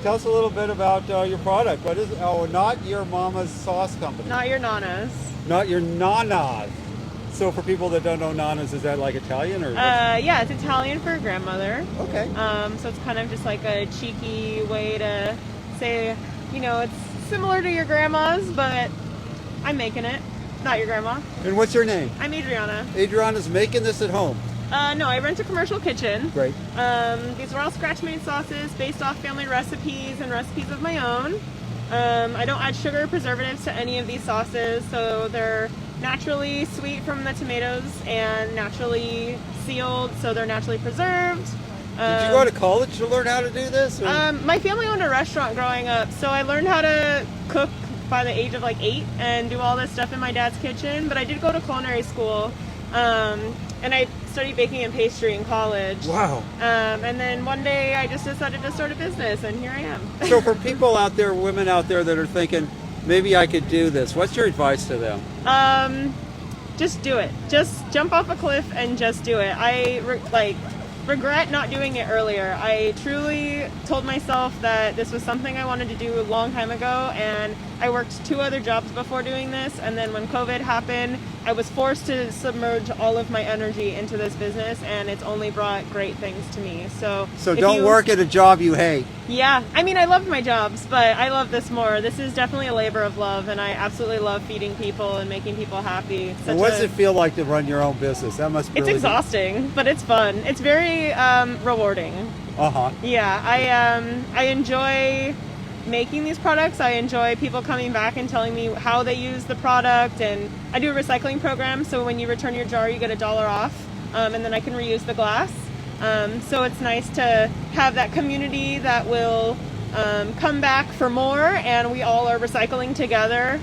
tell us a little bit about your product. What is? Oh, not your mama's sauce company. Not your nanas. Not your nanas. So for people that don't know nanas, is that like Italian or? Yeah, it's Italian for grandmother. Okay. So it's kind of just like a cheeky way to say, you know, it's similar to your grandma's, but I'm making it. Not your grandma. And what's your name? I'm Adriana. Adriana's making this at home. No, I rent a commercial kitchen. Great. These are all scratch-made sauces based off family recipes and recipes of my own. I don't add sugar or preservatives to any of these sauces, so they're naturally sweet from the tomatoes and naturally sealed, so they're naturally preserved. Did you go to college to learn how to do this? My family owned a restaurant growing up, so I learned how to cook by the age of like 8 and do all this stuff in my dad's kitchen. But I did go to culinary school, and I studied baking and pastry in college. Wow. And then one day I just decided to start a business, and here I am. So for people out there, women out there that are thinking, maybe I could do this, what's your advice to them? Just do it. Just jump off a cliff and just do it. I regret not doing it earlier. I truly told myself that this was something I wanted to do a long time ago, and I worked 2 other jobs before doing this, and then when COVID happened, I was forced to submerge all of my energy into this business, and it's only brought great things to me. So don't work at a job you hate. Yeah, I mean, I loved my jobs, but I love this more. This is definitely a labor of love, and I absolutely love feeding people and making people happy. And what does it feel like to run your own business? That must be It's exhausting, but it's fun. It's very rewarding. Uh-huh. Yeah, I enjoy making these products. I enjoy people coming back and telling me how they use the product, and I do a recycling program, so when you return your jar you get $1 off, and then I can reuse the glass. So it's nice to have that community that will come back for more, and we all are recycling together.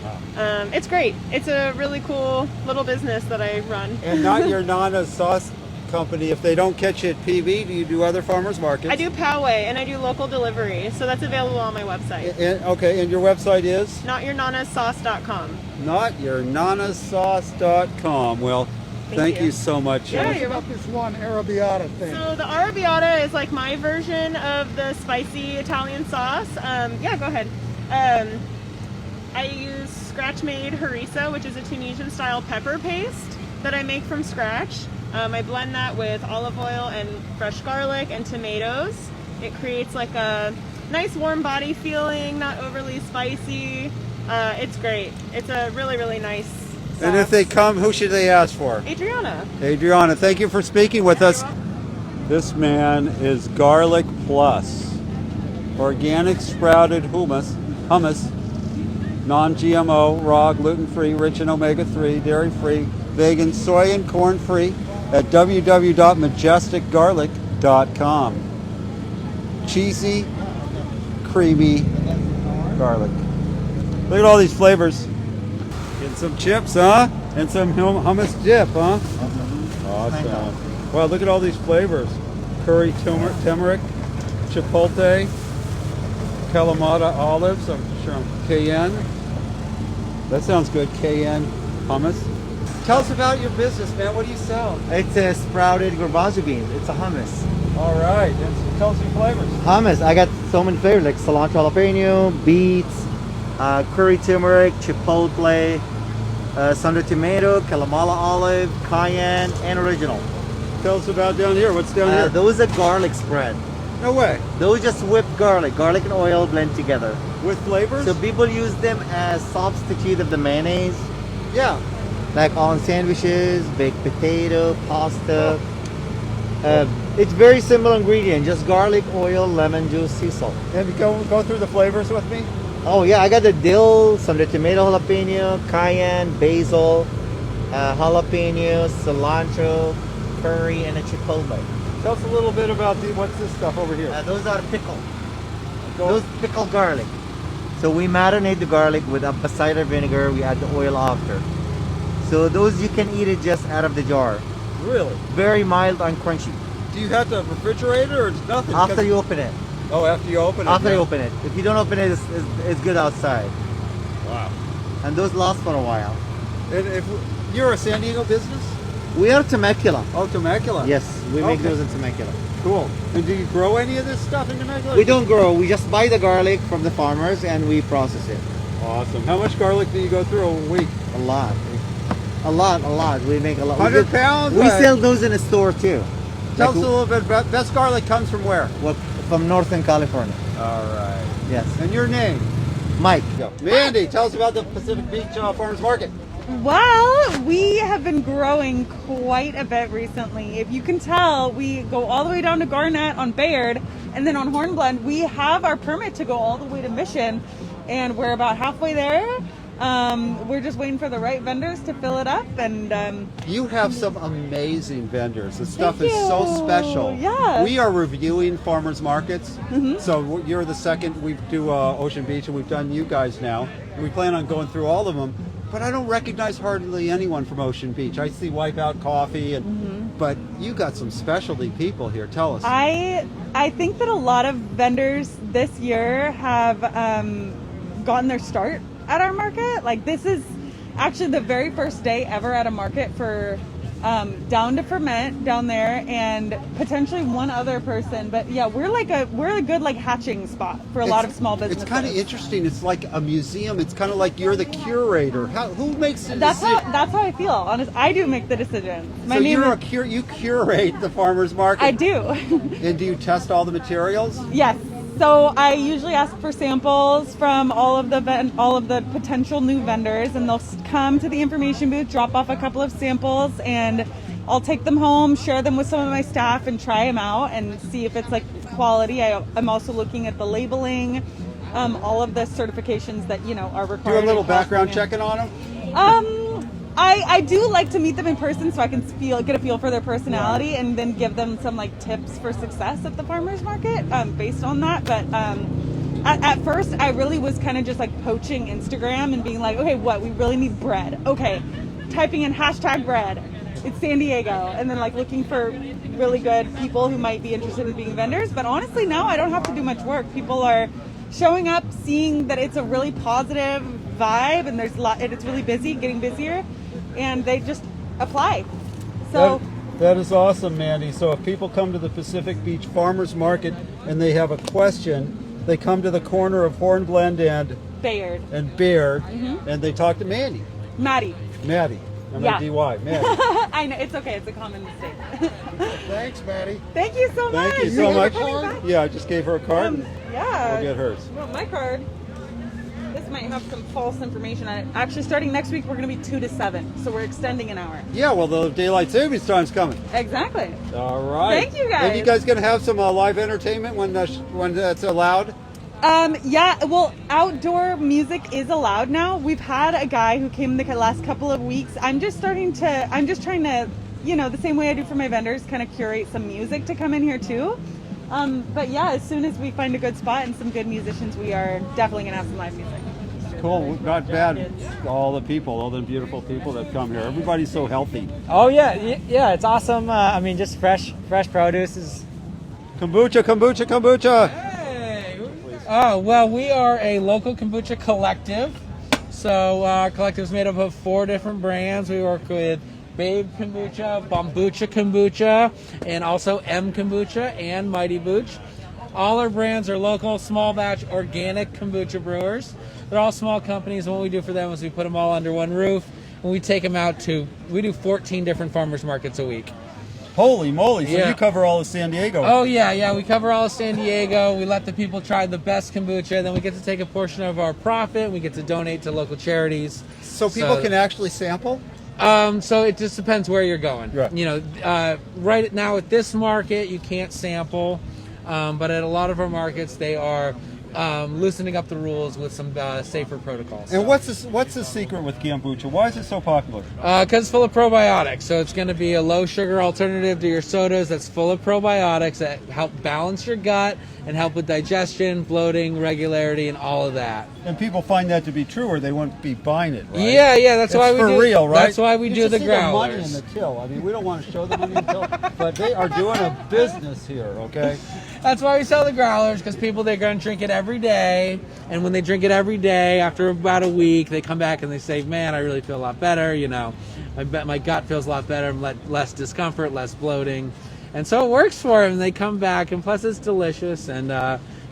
It's great. It's a really cool little business that I run. And not your Nana's sauce company, if they don't catch you at PV, do you do other farmers markets? I do Poway, and I do local delivery, so that's available on my website. Okay, and your website is? NotYourNanasSauce.com. NotYourNanasSauce.com. Well, thank you so much. Yeah, Tell us about this one arrabbiata thing. So the arrabbiata is like my version of the spicy Italian sauce. Yeah, go ahead. I use scratch-made harissa, which is a Tunisian-style pepper paste that I make from scratch. I blend that with olive oil and fresh garlic and tomatoes. It creates like a nice warm body feeling, not overly spicy. It's great. It's a really, really nice sauce. And if they come, who should they ask for? Adriana. Adriana, thank you for speaking with us. This man is Garlic Plus. Organic sprouted hummus, non-GMO, raw, gluten-free, rich in omega-3, dairy-free, vegan, soy and corn-free at www.majesticgarlic.com. Cheesy, creamy garlic. Look at all these flavors. Getting some chips, huh? And some hummus dip, huh? Awesome. Wow, look at all these flavors. Curry turmeric, chipotle, Kalamata olives, I'm sure cayenne. That sounds good, cayenne hummus. Tell us about your business, man. What do you sell? It's a sprouted garbanzo beans. It's a hummus. All right. And tell us your flavors. Hummus. I got so many flavors like cilantro jalapeno, beets, curry turmeric, chipotle, Sundra tomato, Kalamata olive, cayenne, and original. Tell us about down here. What's down here? Those are garlic spread. No way. Those just whipped garlic and oil blend together. With flavors? So people use them as substitute of the mayonnaise. Yeah. Like on sandwiches, baked potato, pasta. It's very simple ingredient, just garlic, oil, lemon juice, sea salt. Have you go through the flavors with me? Oh yeah, I got the dill, some of the tomato jalapeno, cayenne, basil, jalapeno, cilantro, curry, and a chipotle. Tell us a little bit about what's this stuff over here? Those are pickle. Those pickled garlic. So we marinate the garlic with apple cider vinegar. We add the oil after. So those you can eat it just out of the jar. Really? Very mild and crunchy. Do you have to refrigerate it or it's nothing? After you open it. Oh, after you open it? After you open it. If you don't open it, it's good outside. Wow. And those last for a while. And if you're a San Diego business? We are Temecula. Oh, Temecula. Yes, we make those in Temecula. Cool. And do you grow any of this stuff in Temecula? We don't grow. We just buy the garlic from the farmers and we process it. Awesome. How much garlic do you go through a week? A lot. A lot. We make a lot. 100 pounds? We sell those in a store too. Tell us a little bit about, best garlic comes from where? What, from Northern California. All right. Yes. And your name? Mike. Go. Mandy, tell us about the Pacific Beach Farmers Market. Well, we have been growing quite a bit recently. If you can tell, we go all the way down to Garnett on Bayard, and then on Hornblende, we have our permit to go all the way to Mission, and we're about halfway there. We're just waiting for the right vendors to fill it up, and You have some amazing vendors. The stuff is you. so special. Yeah. We are reviewing farmers markets. So you're the second. We do Ocean Beach, and we've done you guys now. We plan on going through all of them. But I don't recognize hardly anyone from Ocean Beach. I see Wipeout Coffee, and but you got some specialty people here. Tell us. I think that a lot of vendors this year have gotten their start at our market. Like, this is actually the very first day ever at a market for Down to Ferment down there, and potentially one other person. But yeah, we're a good like hatching spot for a lot of small businesses. It's kind of interesting. It's like a museum. It's kind of like you're the curator. Who makes the That's decision? that's how I feel. Honest, I do make the decisions. So you curate the farmers market. I do. And do you test all the materials? Yes. So I usually ask for samples from all of the potential new vendors, and they'll come to the information booth, drop off a couple of samples, and I'll take them home, share them with some of my staff, and try them out and see if it's like quality. I'm also looking at the labeling, all of the certifications that are required. Do a little in background California. checking on them? I do like to meet them in person so I can get a feel for their personality, and then give them some like tips for success at the farmers market based on that. But at first I really was kind of just like poaching Instagram and being like, okay, we really need bread. Okay, typing in hashtag bread. It's San Diego, and then like looking for really good people who might be interested in being vendors. But honestly, now I don't have to do much work. People are showing up, seeing that it's a really positive vibe, and there's and it's really busy, getting busier, and they just apply. So that is awesome, Mandy. So if people come to the Pacific Beach Farmers Market and they have a question, they come to the corner of Hornblende and Bayard. and they talk to Mandy. Maddie. M-A-D-Y. Maddie. I know, it's okay, it's a common mistake. Thanks, Maddie. Thank you so much. Thank you so much. for coming by. Yeah, I just gave her a card. Yeah. We'll get hers. Well, my card. This might have some false information on it. Actually, starting next week, we're going to be 2 to 7, so we're extending an hour. Yeah, well, the daylight savings time's coming. Exactly. All right. Thank you, guys. And you guys gonna have some live entertainment when that's allowed? Yeah, well, outdoor music is allowed now. We've had a guy who came the last couple of weeks. I'm just trying to, the same way I do for my vendors, kind of curate some music to come in here too. But yeah, as soon as we find a good spot and some good musicians, we are definitely gonna have some live music. Cool, not bad. All the beautiful people that come here. Everybody's so healthy. Oh yeah, it's awesome. I mean, just fresh produce is. Kombucha. Hey. Oh well, we are a local kombucha collective. So our collective is made up of 4 different brands. We work with Babe Kombucha, Bombucha Kombucha, and also M Kombucha and Mighty Booch. All our brands are local, small batch, organic kombucha brewers. They're all small companies, and what we do for them is we put them all under one roof, and we take them out we do 14 different farmers markets a week. Holy moly, so Yeah. you cover all of San Diego. Oh yeah, we cover all of San Diego. We let the people try the best kombucha, then we get to take a portion of our profit, we get to donate to local charities. So people can actually sample? So it just depends where you're going. Right. Right now at this market, you can't sample, but at a lot of our markets, they are loosening up the rules with some safer protocols. And what's the secret with kombucha? Why is it so popular? Because it's full of probiotics. So it's going to be a low sugar alternative to your sodas that's full of probiotics that help balance your gut and help with digestion, bloating, regularity, and all of that. And people find that to be true, or they wouldn't be buying it, right? Yeah, that's why we for do. real, right? That's why we You do should the see the money in growlers. the till. I mean, we don't want to show the money in the till, but they are doing a business here, okay? That's why we sell the growlers, because they're going to drink it every day, and when they drink it every day, after about a week, they come back and they say, man, I really feel a lot better, my gut feels a lot better, less discomfort, less bloating, And so it works for them. They come back, and plus it's delicious, and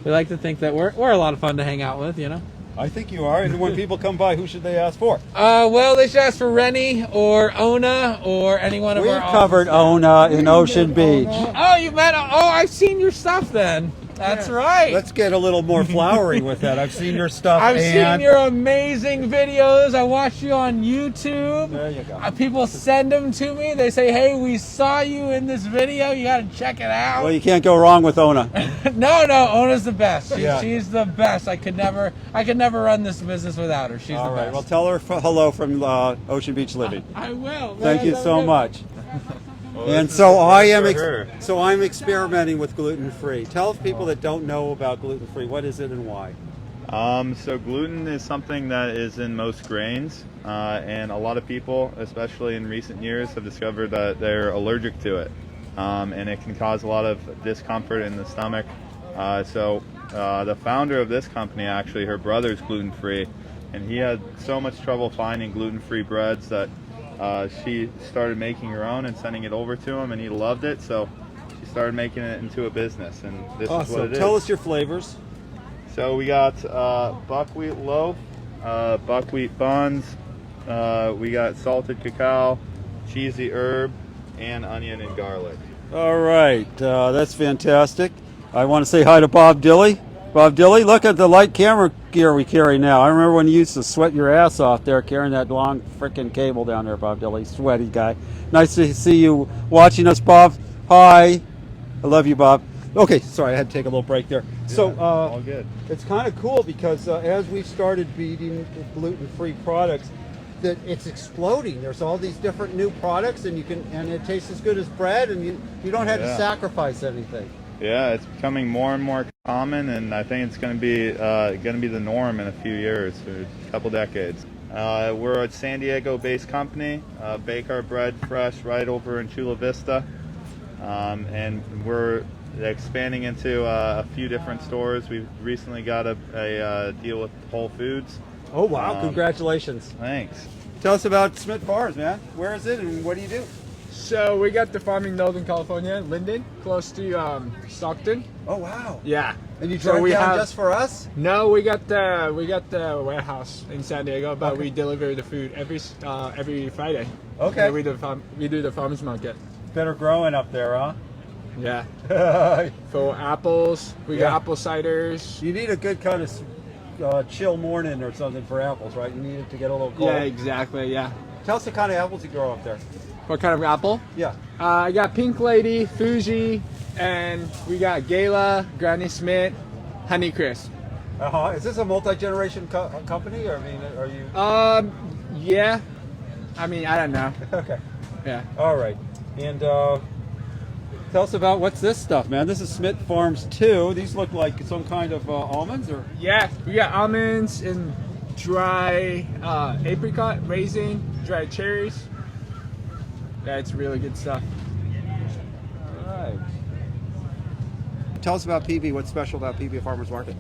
we like to think that we're a lot of fun to hang out with, you know. I think you are. And when people come by, who should they ask for? Well, they should ask for Rennie or Ona or any one of We've our covered Ona in Ocean Beach. Oh, you met? Oh, I've seen your stuff then. That's right. Let's get a little more flowery with that. I've seen your stuff. I've seen your amazing videos. I watch you on YouTube. There you go. People send them to me. They say, "Hey, we saw you in this video. You got to check it out." Well, you can't go wrong with Ona. No, Ona's the best. Yeah. She's the best. I could never run this business without her. She's All the right. best. Well, tell her hello from Ocean Beach Living. I will. Thank you so much. Well, And this so is I am. for her. So I'm experimenting with gluten-free. Tell people that don't know about gluten-free. What is it and why? So gluten is something that is in most grains, and a lot of people, especially in recent years, have discovered that they're allergic to it, and it can cause a lot of discomfort in the stomach. So the founder of this company, actually, her brother's gluten-free, and he had so much trouble finding gluten-free breads that she started making her own and sending it over to him, and he loved it. So she started making it into a business, and this is what Awesome. it is. Tell us your flavors. So we got buckwheat loaf, buckwheat buns, we got salted cacao, cheesy herb, and onion and garlic. All right. That's fantastic. I want to say hi to Bob Dilley. Bob Dilley, look at the light camera gear we carry now. I remember when you used to sweat your ass off there carrying that long frickin' cable down there, Bob Dilley. Sweaty guy. Nice to see you watching us, Bob. Hi. I love you, Bob. Okay, sorry, I had to take a little break there. So, All good. it's kind of cool because as we've started eating gluten-free products, that it's exploding. There's all these different new products, and it tastes as good as bread, and you don't have to Yeah. sacrifice anything. Yeah, it's becoming more and more common, and I think it's going to be the norm in a few years, or a couple decades. We're a San Diego-based company, bake our bread fresh right over in Chula Vista, and we're expanding into a few different stores. We've recently got a deal with Whole Foods. Oh, wow. Congratulations. Thanks. Tell us about Smith Farms, man. Where is it, and what do you do? So we got the farm in Northern California, Linden, close to Stockton. Oh, wow. Yeah. And you So drive we down have- just for us? No, we got the warehouse in San Diego, but Okay. we deliver the food every Friday. Okay. And we do the farmers market. Better growing up there, huh? Yeah. For apples, we Yeah. got apple ciders. You need a good kind of chill morning or something for apples, right? You need it to get a little cold. Yeah, exactly. Yeah. Tell us the kind of apples you grow up there. What kind of apple? Yeah. I got Pink Lady, Fuji, and we got Gala, Granny Smith, Honeycrisp. Is this a multi-generation company, or I mean, are you? Yeah. I mean, I don't know. Okay. Yeah. All right. And tell us about what's this stuff, man. This is Smith Farms 2. These look like some kind of almonds, or? Yeah, we got almonds and dry apricot, raisin, dried cherries. Yeah, it's really good stuff. All right. Tell us about PB. What's special about PB Farmers Market?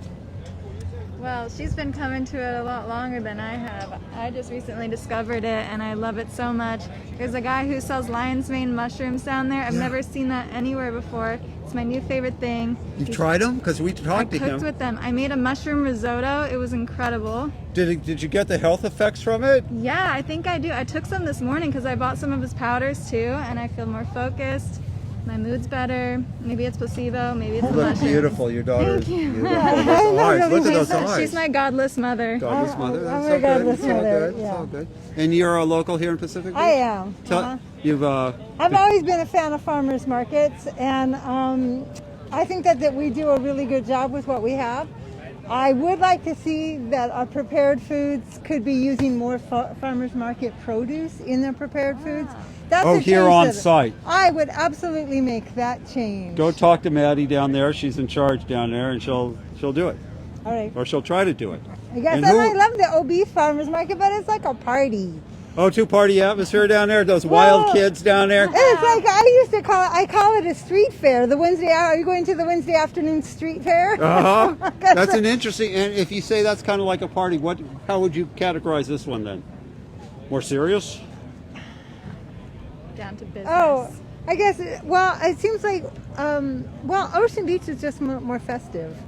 Well, she's been coming to it a lot longer than I have. I just recently discovered it and I love it so much. There's a guy who sells lion's mane mushrooms down there. I've never seen that anywhere before. It's my new favorite thing. You've tried them? Because we I talked to cooked him. with them. I made a mushroom risotto. It was incredible. Did you get the health effects from it? Yeah, I think I do. I took some this morning because I bought some of his powders too, and I feel more focused. My mood's better. Maybe it's placebo. Maybe it's You the look mushrooms. beautiful. Your daughter. Thank you. Look at those eyes. Look at those eyes. She's my godless mother. Godless mother. That's I'm so a godless good. It's all mother, good. It's yeah. all good. And you're a local here in Pacific Beach? I am. Tell- You've I've always been a fan of farmers markets, and I think that we do a really good job with what we have. I would like to see that our prepared foods could be using more farmers market produce in their prepared foods. That's a here change on that site. I would absolutely make that change. Go talk to Maddie down there. She's in charge down there, and she'll do it, All right. or she'll try to do it. I guess And I love the OB farmers market, but it's like a party. Oh, two-party atmosphere down there. Those wild Well, kids down there. It's like I used to call it a street fair. The Wednesday, are you going to the Wednesday afternoon street fair? Uh-huh. That's an interesting. And if you say that's kind of like a party, how would you categorize this one then? More serious? Down to business. Oh, I guess, well, it seems like, well, Ocean Beach is just more festive.